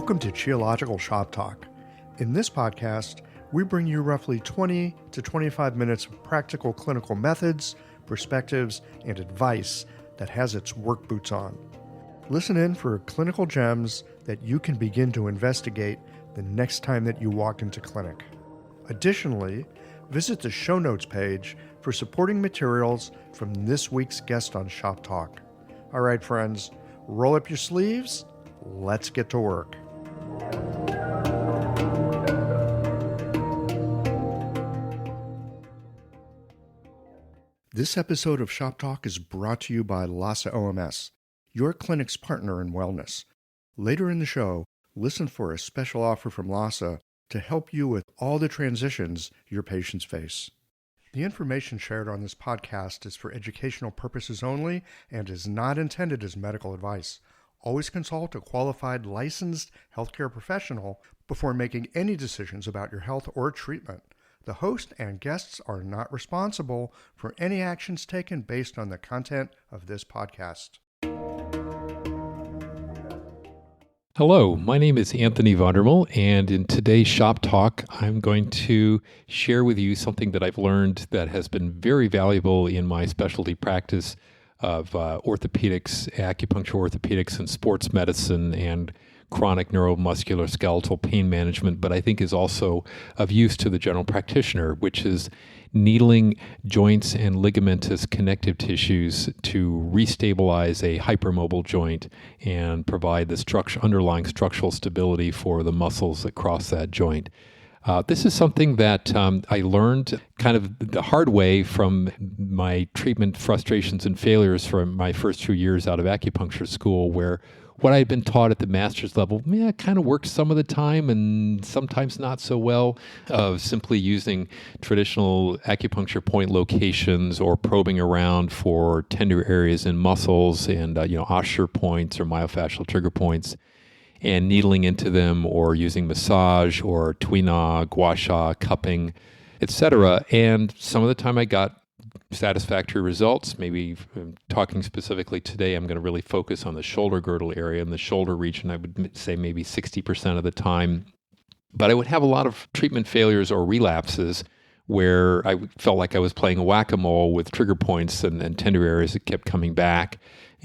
Welcome to Geological Shoptalk. In this podcast, we bring you roughly 20 to 25 minutes of practical clinical methods, perspectives, and advice that has its work boots on. Listen in for clinical gems that you can begin to investigate the next time that you walk into clinic. Additionally, visit the show notes page for supporting materials from this week's guest on Shoptalk. All right, friends, roll up your sleeves. Let's get to work. This episode of Shoptalk is brought to you by LASA OMS, your clinic's partner in wellness. Later in the show, listen for a special offer from LASA to help you with all the transitions your patients face. The information shared on this podcast is for educational purposes only and is not intended as medical advice. Always consult a qualified licensed healthcare professional before making any decisions about your health or treatment. The host and guests are not responsible for any actions taken based on the content of this podcast. Hello, my name is Anthony Von der Muhll, and in today's Shop Talk, I'm going to share with you something that I've learned that has been very valuable in my specialty practice of orthopedics, acupuncture orthopedics, and sports medicine, and chronic neuromusculoskeletal pain management, but I think is also of use to the general practitioner, which is needling joints and ligamentous connective tissues to restabilize a hypermobile joint and provide the underlying structural stability for the muscles that cross that joint. This is something that I learned kind of the hard way from my treatment frustrations and failures from my first 2 years out of acupuncture school, where what I had been taught at the master's level, kind of worked some of the time and sometimes not so well, of simply using traditional acupuncture point locations or probing around for tender areas in muscles and, Osher points or myofascial trigger points, and needling into them or using massage or tuina, gua sha, cupping, etc. And some of the time I got satisfactory results. Maybe talking specifically today, I'm going to really focus on the shoulder girdle area and the shoulder region. I would say maybe 60% of the time. But I would have a lot of treatment failures or relapses where I felt like I was playing whack-a-mole with trigger points and tender areas that kept coming back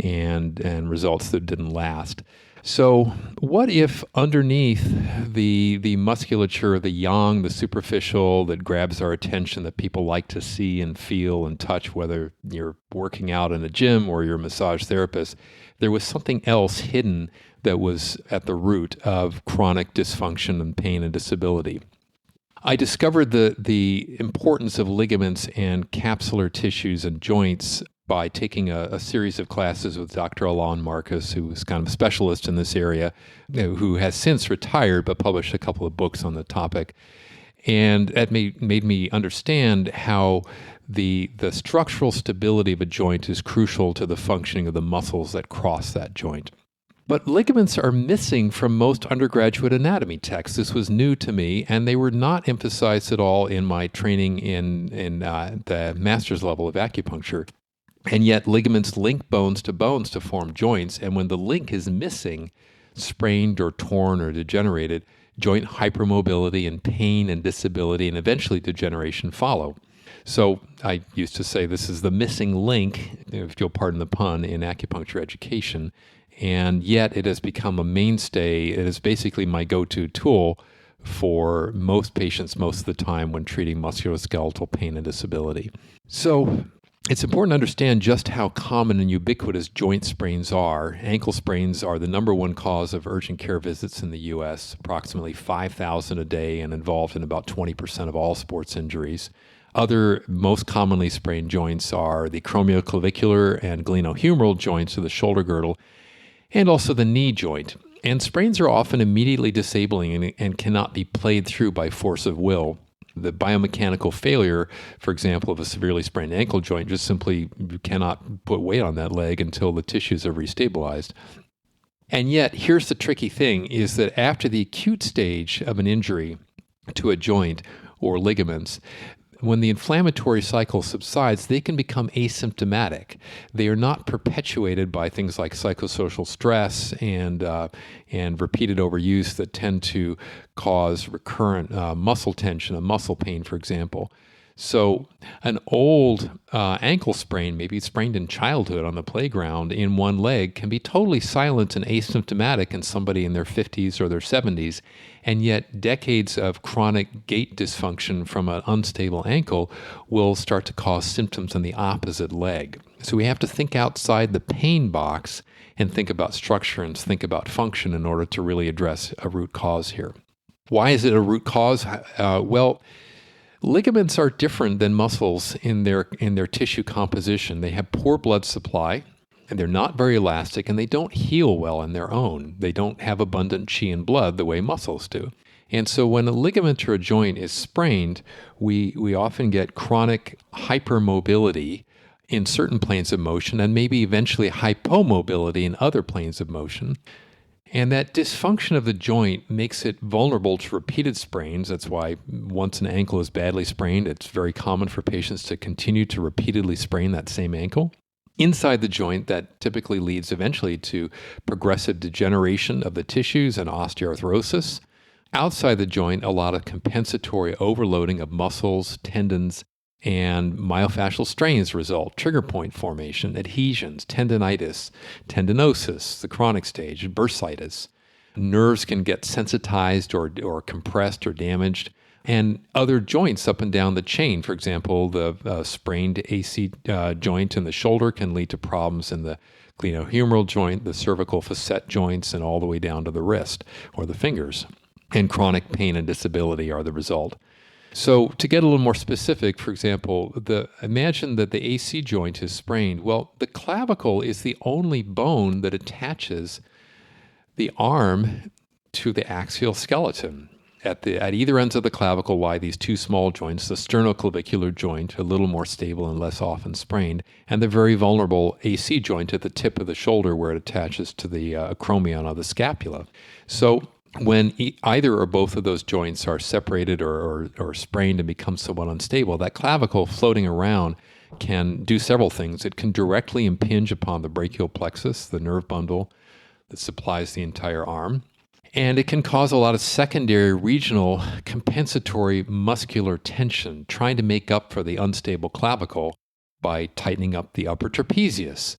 and results that didn't last. So what if underneath the musculature, the yang, the superficial that grabs our attention that people like to see and feel and touch, whether you're working out in a gym or you're a massage therapist, there was something else hidden that was at the root of chronic dysfunction and pain and disability? I discovered the importance of ligaments and capsular tissues and joints by taking a series of classes with Dr. Alain Marcus, who was kind of a specialist in this area, who has since retired but published a couple of books on the topic. And that made me understand how the structural stability of a joint is crucial to the functioning of the muscles that cross that joint. But ligaments are missing from most undergraduate anatomy texts. This was new to me, and they were not emphasized at all in my training in the master's level of acupuncture. And yet ligaments link bones to form joints, and when the link is missing, sprained or torn or degenerated, joint hypermobility and pain and disability and eventually degeneration follow. So I used to say this is the missing link, if you'll pardon the pun, in acupuncture education, and yet it has become a mainstay. It is basically my go-to tool for most patients most of the time when treating musculoskeletal pain and disability. So it's important to understand just how common and ubiquitous joint sprains are. Ankle sprains are the number one cause of urgent care visits in the U.S., approximately 5,000 a day, and involved in about 20% of all sports injuries. Other most commonly sprained joints are the acromioclavicular and glenohumeral joints of the shoulder girdle, and also the knee joint. And sprains are often immediately disabling and cannot be played through by force of will. The biomechanical failure, for example, of a severely sprained ankle joint, just simply you cannot put weight on that leg until the tissues are restabilized. And yet, here's the tricky thing, is that after the acute stage of an injury to a joint or ligaments, when the inflammatory cycle subsides, they can become asymptomatic. They are not perpetuated by things like psychosocial stress and repeated overuse that tend to cause recurrent muscle tension and muscle pain, for example. So an old ankle sprain, maybe sprained in childhood on the playground in one leg, can be totally silent and asymptomatic in somebody in their 50s or their 70s. And yet decades of chronic gait dysfunction from an unstable ankle will start to cause symptoms in the opposite leg. So we have to think outside the pain box and think about structure and think about function in order to really address a root cause here. Why is it a root cause? Ligaments are different than muscles in their tissue composition. They have poor blood supply, and they're not very elastic, and they don't heal well on their own. They don't have abundant qi and blood the way muscles do. And so when a ligament or a joint is sprained, we often get chronic hypermobility in certain planes of motion and maybe eventually hypomobility in other planes of motion. And that dysfunction of the joint makes it vulnerable to repeated sprains. That's why once an ankle is badly sprained, it's very common for patients to continue to repeatedly sprain that same ankle. Inside the joint, that typically leads eventually to progressive degeneration of the tissues and osteoarthrosis. Outside the joint, a lot of compensatory overloading of muscles, tendons, and myofascial strains result, trigger point formation, adhesions, tendinitis, tendinosis, the chronic stage, bursitis. Nerves can get sensitized or compressed or damaged, and other joints up and down the chain. For example, the sprained AC joint in the shoulder can lead to problems in the glenohumeral joint, the cervical facet joints, and all the way down to the wrist or the fingers. And chronic pain and disability are the result. So to get a little more specific, for example, imagine that the AC joint is sprained. Well, the clavicle is the only bone that attaches the arm to the axial skeleton. At either ends of the clavicle lie these two small joints, the sternoclavicular joint, a little more stable and less often sprained, and the very vulnerable AC joint at the tip of the shoulder where it attaches to the acromion of the scapula. So when either or both of those joints are separated or sprained and become somewhat unstable, that clavicle floating around can do several things. It can directly impinge upon the brachial plexus, the nerve bundle that supplies the entire arm. And it can cause a lot of secondary regional compensatory muscular tension, trying to make up for the unstable clavicle by tightening up the upper trapezius,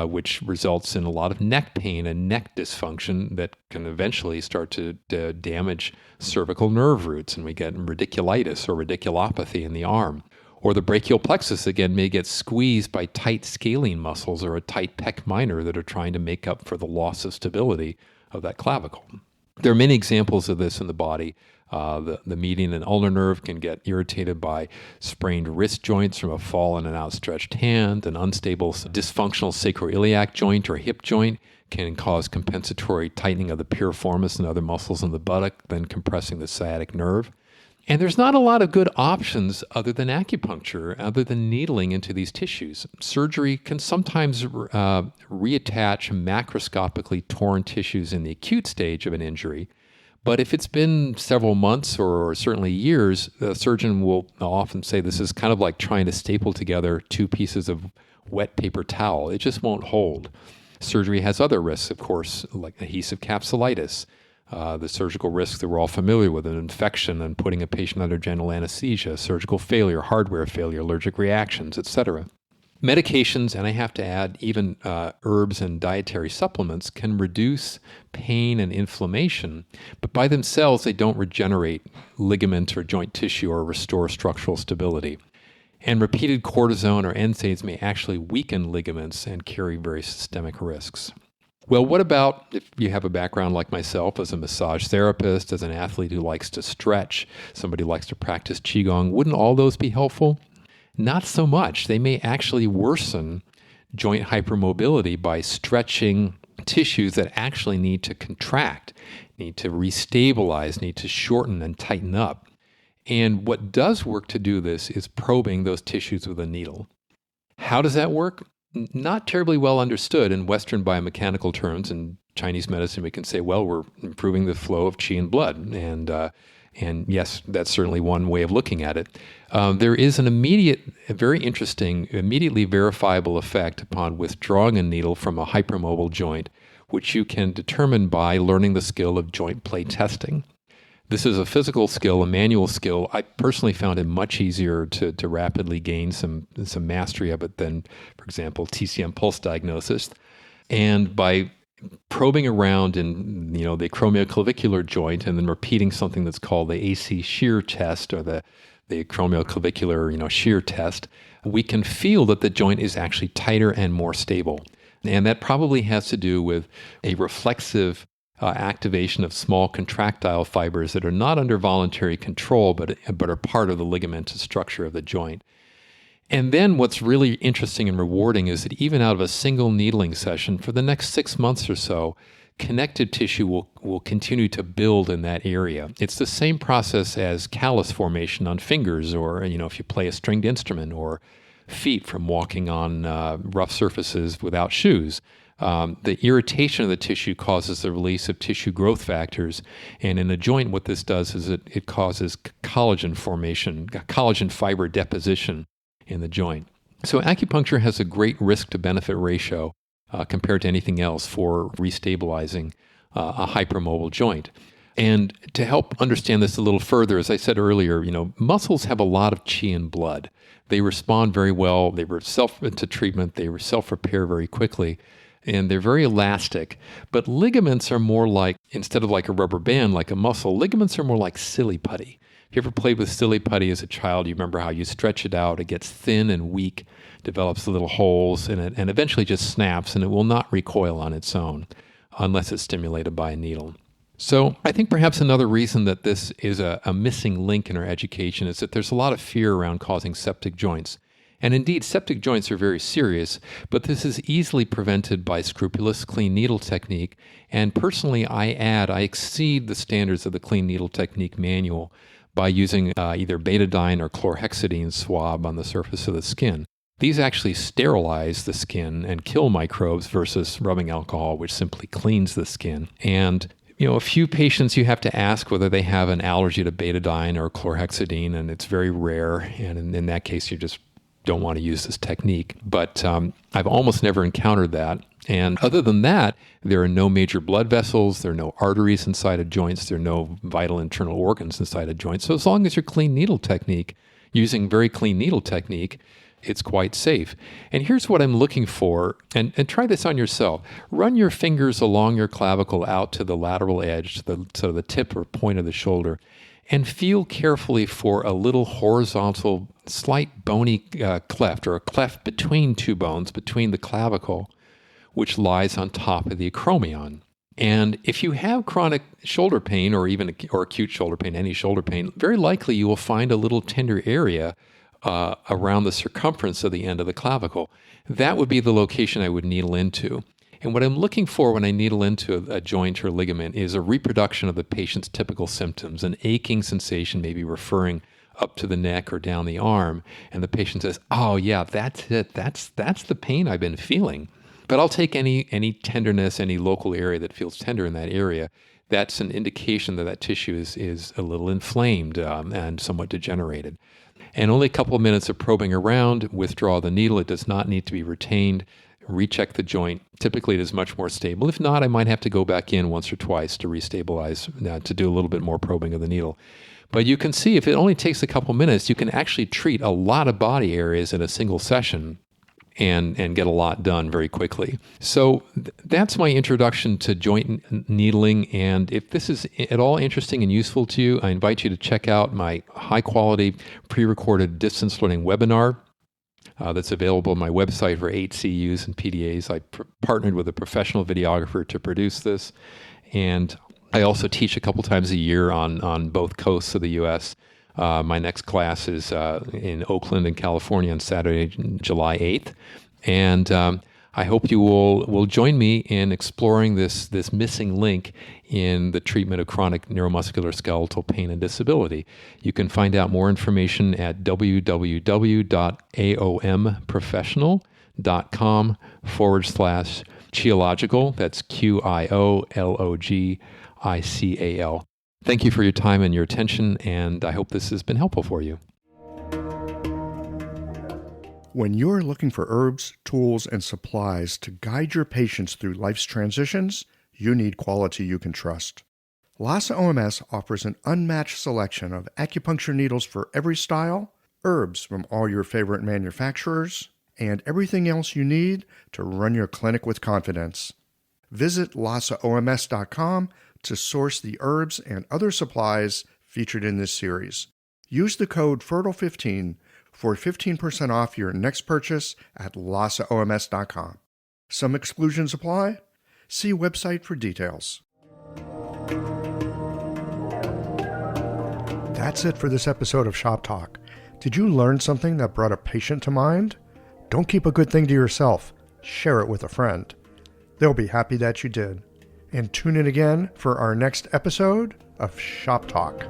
which results in a lot of neck pain and neck dysfunction that can eventually start to damage cervical nerve roots, and we get radiculitis or radiculopathy in the arm. Or the brachial plexus, again, may get squeezed by tight scalene muscles or a tight pec minor that are trying to make up for the loss of stability of that clavicle. There are many examples of this in the body. The median and ulnar nerve can get irritated by sprained wrist joints from a fall in an outstretched hand. An unstable dysfunctional sacroiliac joint or hip joint can cause compensatory tightening of the piriformis and other muscles in the buttock, then compressing the sciatic nerve. And there's not a lot of good options other than acupuncture, other than needling into these tissues. Surgery can sometimes reattach macroscopically torn tissues in the acute stage of an injury. But if it's been several months or certainly years, the surgeon will often say this is kind of like trying to staple together two pieces of wet paper towel. It just won't hold. Surgery has other risks, of course, like adhesive capsulitis, the surgical risks that we're all familiar with, an infection and putting a patient under general anesthesia, surgical failure, hardware failure, allergic reactions, etc. Medications, and I have to add even herbs and dietary supplements, can reduce pain and inflammation, but by themselves they don't regenerate ligament or joint tissue or restore structural stability. And repeated cortisone or NSAIDs may actually weaken ligaments and carry very systemic risks. Well, what about if you have a background like myself as a massage therapist, as an athlete who likes to stretch, somebody who likes to practice Qigong? Wouldn't all those be helpful? Not so much. They may actually worsen joint hypermobility by stretching tissues that actually need to contract, need to restabilize, need to shorten and tighten up. And what does work to do this is probing those tissues with a needle. How does that work? Not terribly well understood in Western biomechanical terms. In Chinese medicine, we can say, well, we're improving the flow of qi and blood. And And yes, that's certainly one way of looking at it. There is a very interesting, immediately verifiable effect upon withdrawing a needle from a hypermobile joint, which you can determine by learning the skill of joint play testing. This is a physical skill, a manual skill. I personally found it much easier to rapidly gain some mastery of it than, for example, TCM pulse diagnosis. And by probing around in the acromioclavicular joint and then repeating something that's called the AC shear test or the acromioclavicular shear test, we can feel that the joint is actually tighter and more stable. And that probably has to do with a reflexive activation of small contractile fibers that are not under voluntary control, but are part of the ligamentous structure of the joint. And then what's really interesting and rewarding is that even out of a single needling session, for the next 6 months or so, connective tissue will continue to build in that area. It's the same process as callus formation on fingers, or if you play a stringed instrument, or feet from walking on rough surfaces without shoes. The irritation of the tissue causes the release of tissue growth factors. And in a joint, what this does is it causes collagen formation, collagen fiber deposition in the joint. So acupuncture has a great risk to benefit ratio compared to anything else for restabilizing a hypermobile joint. And to help understand this a little further, as I said earlier, muscles have a lot of chi and blood. They respond very well. They were to treatment. They self-repair very quickly. And they're very elastic. But ligaments are more like, instead of like a rubber band, like a muscle, ligaments are more like silly putty. If you ever played with silly putty as a child, you remember how you stretch it out, it gets thin and weak, develops little holes in it, and eventually just snaps, and it will not recoil on its own unless it's stimulated by a needle. So I think perhaps another reason that this is a missing link in our education is that there's a lot of fear around causing septic joints. And indeed, septic joints are very serious, but this is easily prevented by scrupulous clean needle technique. And personally, I exceed the standards of the clean needle technique manual by using either betadine or chlorhexidine swab on the surface of the skin. These actually sterilize the skin and kill microbes versus rubbing alcohol, which simply cleans the skin. And a few patients you have to ask whether they have an allergy to betadine or chlorhexidine, and it's very rare. And in that case, you just don't want to use this technique. But I've almost never encountered that. And other than that, there are no major blood vessels, there are no arteries inside of joints, there are no vital internal organs inside of joints. So as long as you're using very clean needle technique, it's quite safe. And here's what I'm looking for, and try this on yourself. Run your fingers along your clavicle out to the lateral edge, to the tip or point of the shoulder, and feel carefully for a little horizontal, slight bony cleft, or a cleft between two bones, between the clavicle, which lies on top of the acromion. And if you have chronic shoulder pain, or acute shoulder pain, any shoulder pain, very likely you will find a little tender area around the circumference of the end of the clavicle. That would be the location I would needle into. And what I'm looking for when I needle into a joint or ligament is a reproduction of the patient's typical symptoms, an aching sensation, maybe referring up to the neck or down the arm. And the patient says, oh yeah, that's it. That's the pain I've been feeling. But I'll take any tenderness, any local area that feels tender in that area. That's an indication that tissue is a little inflamed and somewhat degenerated. And only a couple of minutes of probing around, withdraw the needle. It does not need to be retained. Recheck the joint. Typically, it is much more stable. If not, I might have to go back in once or twice to restabilize, to do a little bit more probing of the needle. But you can see if it only takes a couple minutes, you can actually treat a lot of body areas in a single session and get a lot done very quickly. So that's my introduction to joint needling. And if this is at all interesting and useful to you, I invite you to check out my high-quality pre-recorded distance learning webinar that's available on my website for HCUs and PDAs. I partnered with a professional videographer to produce this. And I also teach a couple times a year on both coasts of the U.S. My next class is in Oakland in California on Saturday, July 8th. And I hope you will join me in exploring this missing link in the treatment of chronic neuromuscular skeletal pain and disability. You can find out more information at www.aomprofessional.com/Qiological. That's QIOLOGICAL. Thank you for your time and your attention, and I hope this has been helpful for you. When you're looking for herbs, tools, and supplies to guide your patients through life's transitions, you need quality you can trust. Lhasa OMS offers an unmatched selection of acupuncture needles for every style, herbs from all your favorite manufacturers, and everything else you need to run your clinic with confidence. Visit LhasaOMS.com to source the herbs and other supplies featured in this series. Use the code FERTILE15 for 15% off your next purchase at LhasaOMS.com. Some exclusions apply. See website for details. That's it for this episode of Shop Talk. Did you learn something that brought a patient to mind? Don't keep a good thing to yourself. Share it with a friend. They'll be happy that you did. And tune in again for our next episode of Shop Talk.